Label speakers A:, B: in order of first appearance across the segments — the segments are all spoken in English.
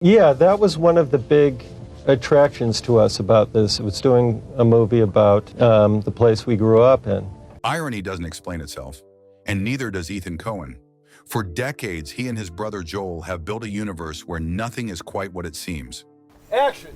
A: Yeah, that was one of the big attractions to us about this. It was doing a movie about the place we grew up in.
B: Irony doesn't explain itself, and neither does Ethan Coen. For decades, he and his brother Joel have built a universe where nothing is quite what it seems.
C: Action!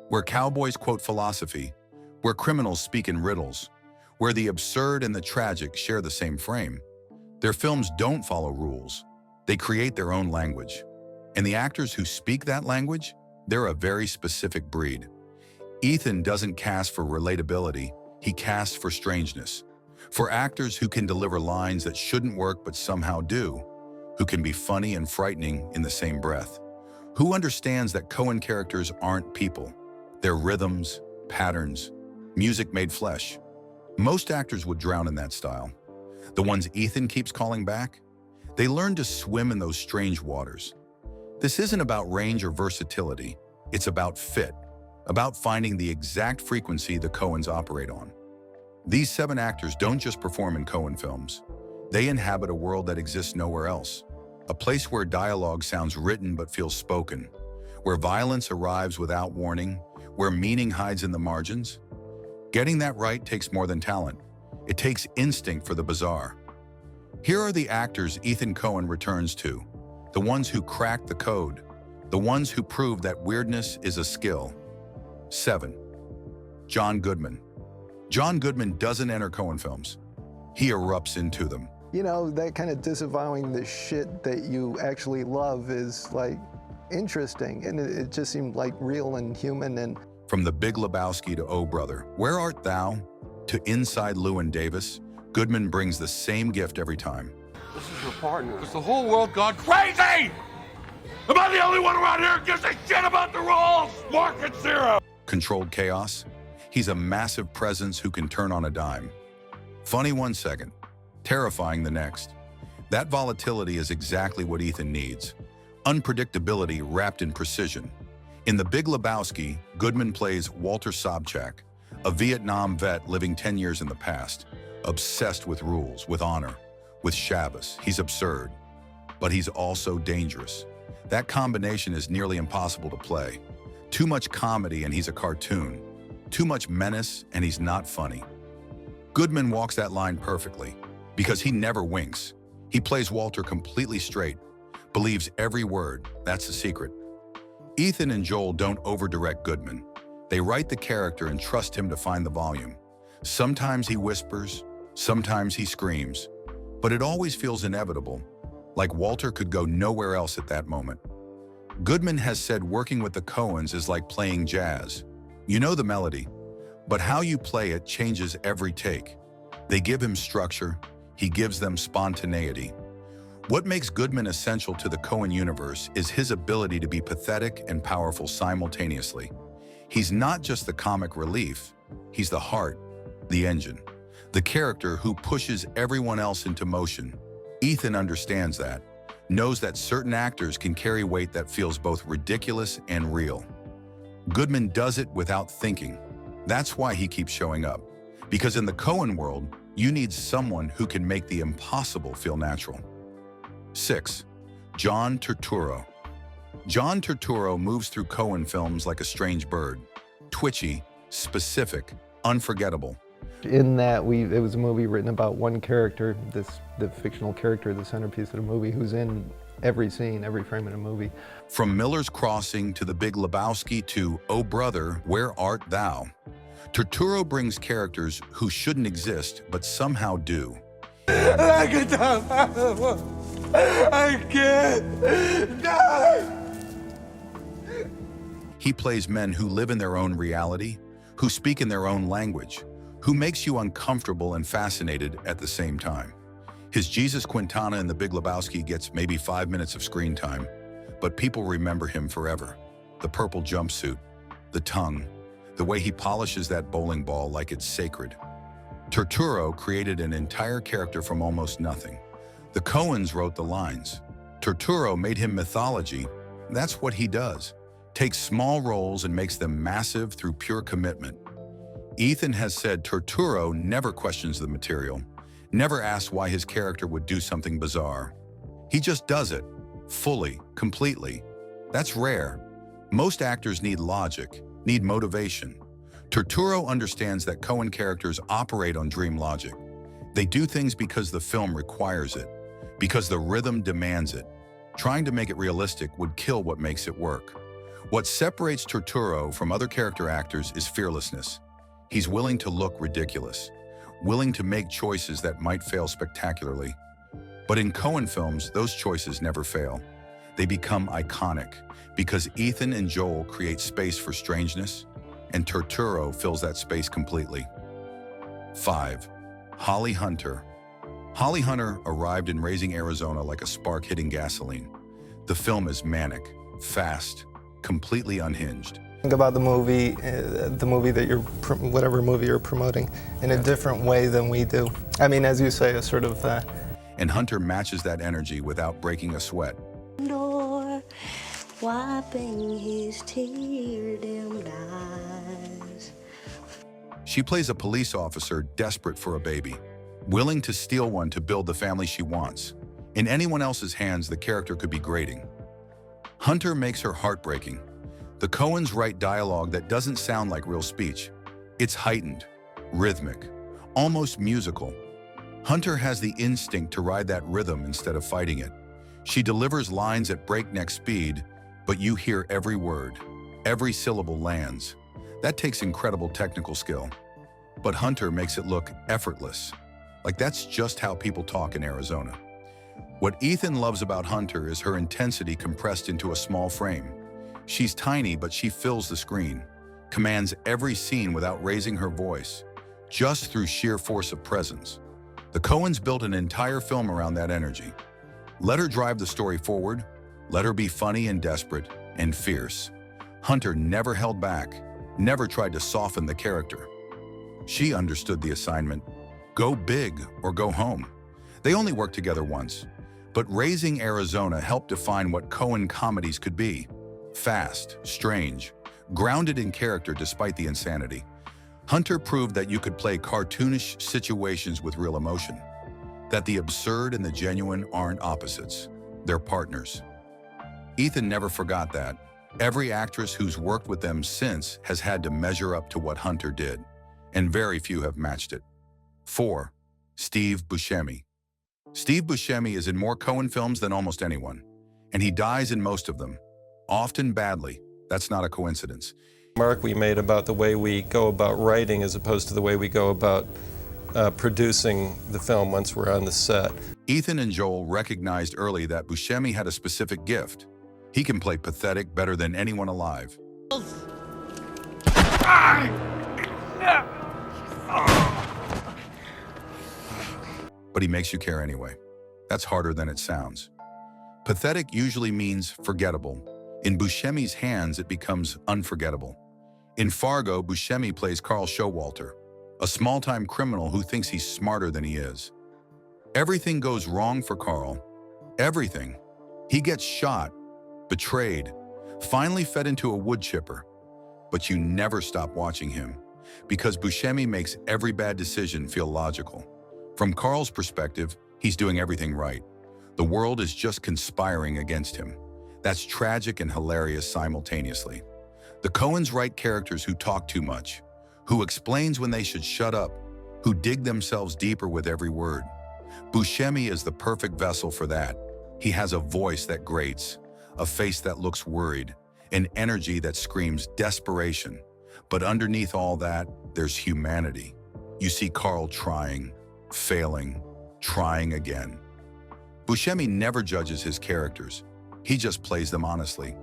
B: Where cowboys quote philosophy, where criminals speak in riddles, where the absurd and the tragic share the same frame. Their films don't follow rules. They create their own language. And the actors who speak that language, they're a very specific breed. Ethan doesn't cast for relatability, he casts for strangeness. For actors who can deliver lines that shouldn't work but somehow do, who can be funny and frightening in the same breath. Who understands that Coen characters aren't people? They're rhythms, patterns, music made flesh. Most actors would drown in that style. The ones Ethan keeps calling back, they learn to swim in those strange waters. This isn't about range or versatility. It's about fit, about finding the exact frequency the Coens operate on. These 7 actors don't just perform in Coen films. They inhabit a world that exists nowhere else. A place where dialogue sounds written but feels spoken, where violence arrives without warning, where meaning hides in the margins. Getting that right takes more than talent. It takes instinct for the bizarre. Here are the actors Ethan Coen returns to, the ones who cracked the code, the ones who prove that weirdness is a skill. 7. John Goodman. John Goodman doesn't enter Coen films. He erupts into them.
D: You know, that kind of disavowing the shit that you actually love is, like, interesting. And it just seemed, like, real and human. And
B: from The Big Lebowski to Oh Brother, Where Art Thou? To Inside Llewyn Davis, Goodman brings the same gift every time.
C: This is your partner. Is the whole world gone crazy? Am I the only one around here who gives a shit about the rules? Market zero.
B: Controlled chaos. He's a massive presence who can turn on a dime. Funny one second, terrifying the next. That volatility is exactly what Ethan needs. Unpredictability wrapped in precision. In The Big Lebowski, Goodman plays Walter Sobchak, a Vietnam vet living 10 years in the past, obsessed with rules, with honor, with Shabbos. He's absurd, but he's also dangerous. That combination is nearly impossible to play. Too much comedy and he's a cartoon. Too much menace and he's not funny. Goodman walks that line perfectly because he never winks. He plays Walter completely straight, believes every word. That's the secret. Ethan and Joel don't over-direct Goodman. They write the character and trust him to find the volume. Sometimes he whispers, sometimes he screams, but it always feels inevitable, like Walter could go nowhere else at that moment. Goodman has said working with the Coens is like playing jazz. You know the melody, but how you play it changes every take. They give him structure, he gives them spontaneity. What makes Goodman essential to the Coen universe is his ability to be pathetic and powerful simultaneously. He's not just the comic relief, he's the heart, the engine, the character who pushes everyone else into motion. Ethan understands that, knows that certain actors can carry weight that feels both ridiculous and real. Goodman does it without thinking. That's why he keeps showing up. Because in the Coen world, you need someone who can make the impossible feel natural. 6. John Turturro. John Turturro moves through Coen films like a strange bird. Twitchy, specific, unforgettable.
D: in that, it was a movie written about one character, the fictional character, the centerpiece of the movie, who's in every scene, every frame of the movie.
B: From Miller's Crossing to The Big Lebowski to Oh Brother, Where Art Thou? Turturro brings characters who shouldn't exist, but somehow do.
C: I can't die!
B: He plays men who live in their own reality, who speak in their own language, who makes you uncomfortable and fascinated at the same time. His Jesus Quintana in The Big Lebowski gets maybe 5 minutes of screen time, but people remember him forever. The purple jumpsuit, the tongue, the way he polishes that bowling ball like it's sacred. Turturro created an entire character from almost nothing. The Coens wrote the lines. Turturro made him mythology. That's what he does. Takes small roles and makes them massive through pure commitment. Ethan has said Turturro never questions the material, never asks why his character would do something bizarre. He just does it, fully, completely. That's rare. Most actors need logic, need motivation. Turturro understands that Coen characters operate on dream logic. They do things because the film requires it, because the rhythm demands it. Trying to make it realistic would kill what makes it work. What separates Turturro from other character actors is fearlessness. He's willing to look ridiculous, willing to make choices that might fail spectacularly. But in Coen films, those choices never fail. They become iconic because Ethan and Joel create space for strangeness, and Turturro fills that space completely. 5. Holly Hunter. Holly Hunter arrived in Raising Arizona like a spark hitting gasoline. The film is manic, fast, completely unhinged.
D: Think about the movie that you're, whatever movie you're promoting, in a different way than we do. I mean, as you say, a sort of...
B: And Hunter matches that energy without breaking a sweat.
E: Door, wiping his tear-dimmed eyes.
B: She plays a police officer desperate for a baby, willing to steal one to build the family she wants. In anyone else's hands, the character could be grating. Hunter makes her heartbreaking. The Coens write dialogue that doesn't sound like real speech. It's heightened, rhythmic, almost musical. Hunter has the instinct to ride that rhythm instead of fighting it. She delivers lines at breakneck speed, but you hear every word. Every syllable lands. That takes incredible technical skill. But Hunter makes it look effortless. Like that's just how people talk in Arizona. What Ethan loves about Hunter is her intensity compressed into a small frame. She's tiny, but she fills the screen, commands every scene without raising her voice, just through sheer force of presence. The Coens built an entire film around that energy. Let her drive the story forward, let her be funny and desperate and fierce. Hunter never held back, never tried to soften the character. She understood the assignment. Go big or go home. They only worked together once, but Raising Arizona helped define what Coen comedies could be. Fast, strange, grounded in character despite the insanity. Hunter proved that you could play cartoonish situations with real emotion, that the absurd and the genuine aren't opposites, they're partners. Ethan never forgot that. Every actress who's worked with them since has had to measure up to what Hunter did, and very few have matched it. 4. Steve Buscemi. Steve Buscemi is in more Coen films than almost anyone, and he dies in most of them, often badly. That's not a coincidence.
A: Mark we made about the way we go about writing as opposed to the way we go about producing the film once we're on the set.
B: Ethan and Joel recognized early that Buscemi had a specific gift. He can play pathetic better than anyone alive. But he makes you care anyway. That's harder than it sounds. Pathetic usually means forgettable. In Buscemi's hands, it becomes unforgettable. In Fargo, Buscemi plays Carl Showalter, a small-time criminal who thinks he's smarter than he is. Everything goes wrong for Carl. Everything. He gets shot, betrayed, finally fed into a wood chipper. But you never stop watching him, because Buscemi makes every bad decision feel logical. From Carl's perspective, he's doing everything right. The world is just conspiring against him. That's tragic and hilarious simultaneously. The Coens write characters who talk too much, who explains when they should shut up, who dig themselves deeper with every word. Buscemi is the perfect vessel for that. He has a voice that grates, a face that looks worried, an energy that screams desperation. But underneath all that, there's humanity. You see Carl trying, failing, trying again. Buscemi never judges his characters. He just plays them honestly.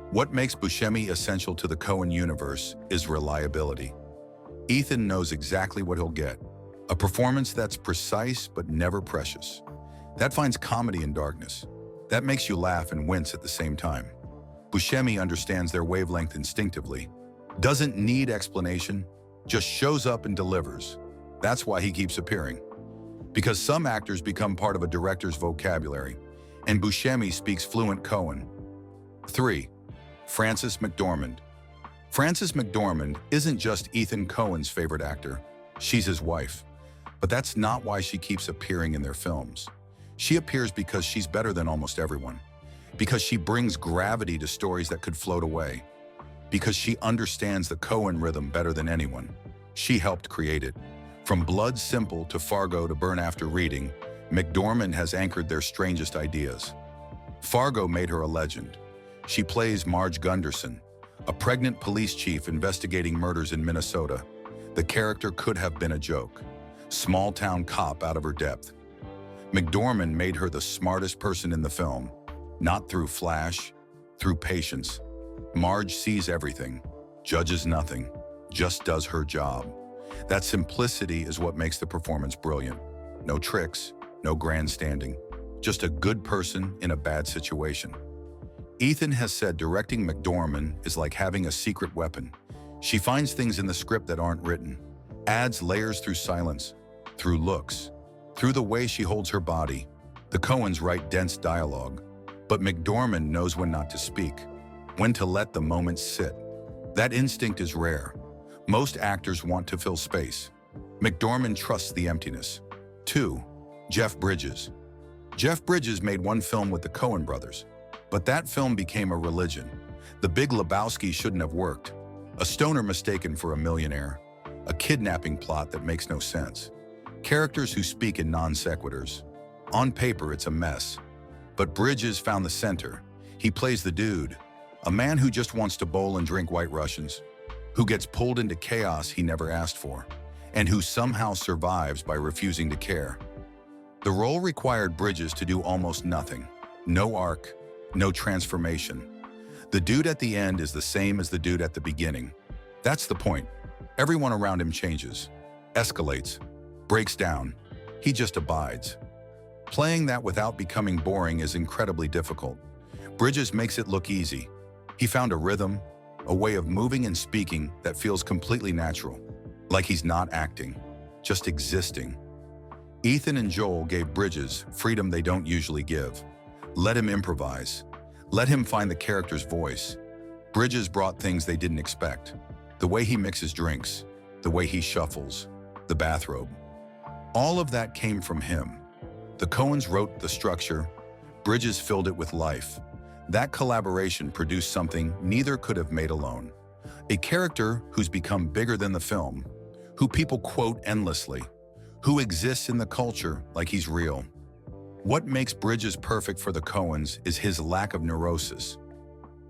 B: What makes Buscemi essential to the Coen universe is reliability. Ethan knows exactly what he'll get. A performance that's precise but never precious. That finds comedy in darkness. That makes you laugh and wince at the same time. Buscemi understands their wavelength instinctively. Doesn't need explanation, just shows up and delivers. That's why he keeps appearing. Because some actors become part of a director's vocabulary, and Buscemi speaks fluent Coen. 3. Frances McDormand. Frances McDormand isn't just Ethan Coen's favorite actor. She's his wife. But that's not why she keeps appearing in their films. She appears because she's better than almost everyone. Because she brings gravity to stories that could float away. Because she understands the Coen rhythm better than anyone. She helped create it. From Blood Simple to Fargo to Burn After Reading, McDormand has anchored their strangest ideas. Fargo made her a legend. She plays Marge Gunderson, a pregnant police chief investigating murders in Minnesota. The character could have been a joke. Small-town cop out of her depth. McDormand made her the smartest person in the film. Not through flash, through patience. Marge sees everything, judges nothing, just does her job. That simplicity is what makes the performance brilliant. No tricks, no grandstanding, just a good person in a bad situation. Ethan has said directing McDormand is like having a secret weapon. She finds things in the script that aren't written, adds layers through silence, through looks, through the way she holds her body. The Coens write dense dialogue, but McDormand knows when not to speak, when to let the moment sit. That instinct is rare. Most actors want to fill space. McDormand trusts the emptiness. 2. Jeff Bridges. Jeff Bridges made one film with the Coen Brothers, but that film became a religion. The Big Lebowski shouldn't have worked. A stoner mistaken for a millionaire. A kidnapping plot that makes no sense. Characters who speak in non sequiturs. On paper, it's a mess. But Bridges found the center. He plays the dude, a man who just wants to bowl and drink White Russians, who gets pulled into chaos he never asked for, and who somehow survives by refusing to care. The role required Bridges to do almost nothing. No arc, no transformation. The dude at the end is the same as the dude at the beginning. That's the point. Everyone around him changes, escalates, breaks down. He just abides. Playing that without becoming boring is incredibly difficult. Bridges makes it look easy. He found a rhythm, a way of moving and speaking that feels completely natural, like he's not acting, just existing. Ethan and Joel gave Bridges freedom they don't usually give. Let him improvise. Let him find the character's voice. Bridges brought things they didn't expect. The way he mixes drinks, the way he shuffles, the bathrobe. All of that came from him. The Coens wrote the structure, Bridges filled it with life. That collaboration produced something neither could have made alone. A character who's become bigger than the film, who people quote endlessly, who exists in the culture like he's real. What makes Bridges perfect for the Coens is his lack of neurosis.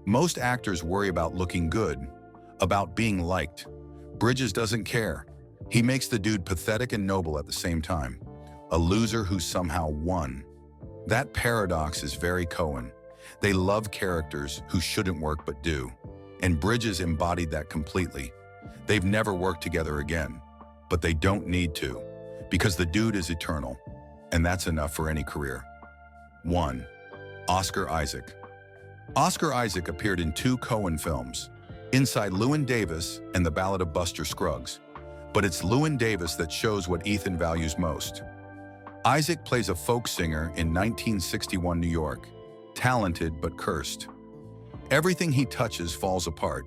B: Most actors worry about looking good, about being liked. Bridges doesn't care. He makes the dude pathetic and noble at the same time. A loser who somehow won. That paradox is very Coen. They love characters who shouldn't work but do. And Bridges embodied that completely. They've never worked together again, but they don't need to, because the dude is eternal, and that's enough for any career. 1. Oscar Isaac. Oscar Isaac appeared in 2 Coen films, Inside Llewyn Davis and The Ballad of Buster Scruggs. But it's Llewyn Davis that shows what Ethan values most. Isaac plays a folk singer in 1961 New York, talented but cursed. Everything he touches falls apart.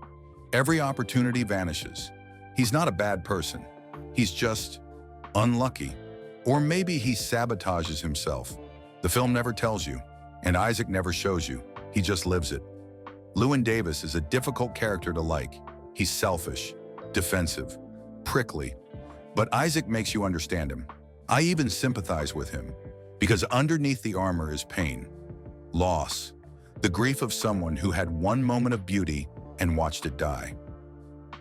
B: Every opportunity vanishes. He's not a bad person. He's just unlucky. Or maybe he sabotages himself. The film never tells you, and Isaac never shows you. He just lives it. Llewyn Davis is a difficult character to like. He's selfish, defensive, prickly. But Isaac makes you understand him. I even sympathize with him, because underneath the armor is pain, loss, the grief of someone who had one moment of beauty and watched it die.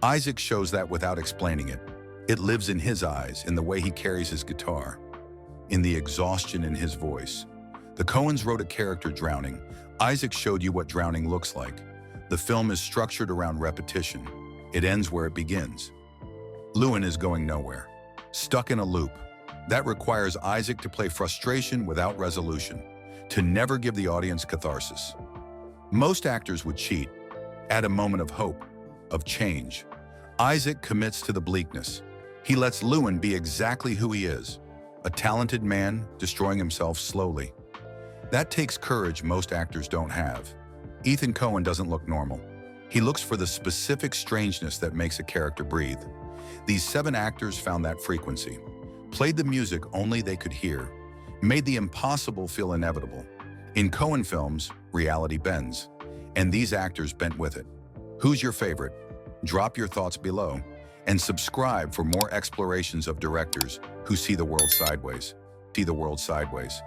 B: Isaac shows that without explaining it. It lives in his eyes, in the way he carries his guitar, in the exhaustion in his voice. The Coens wrote a character drowning. Isaac showed you what drowning looks like. The film is structured around repetition. It ends where it begins. Llewyn is going nowhere, stuck in a loop. That requires Isaac to play frustration without resolution, to never give the audience catharsis. Most actors would cheat, add a moment of hope, of change. Isaac commits to the bleakness. He lets Llewyn be exactly who he is, a talented man destroying himself slowly. That takes courage most actors don't have. Ethan Coen doesn't look normal. He looks for the specific strangeness that makes a character breathe. These 7 actors found that frequency. played the music only they could hear, made the impossible feel inevitable. In Coen films, reality bends, and these actors bent with it. Who's your favorite? Drop your thoughts below, and subscribe for more explorations of directors who see the world sideways.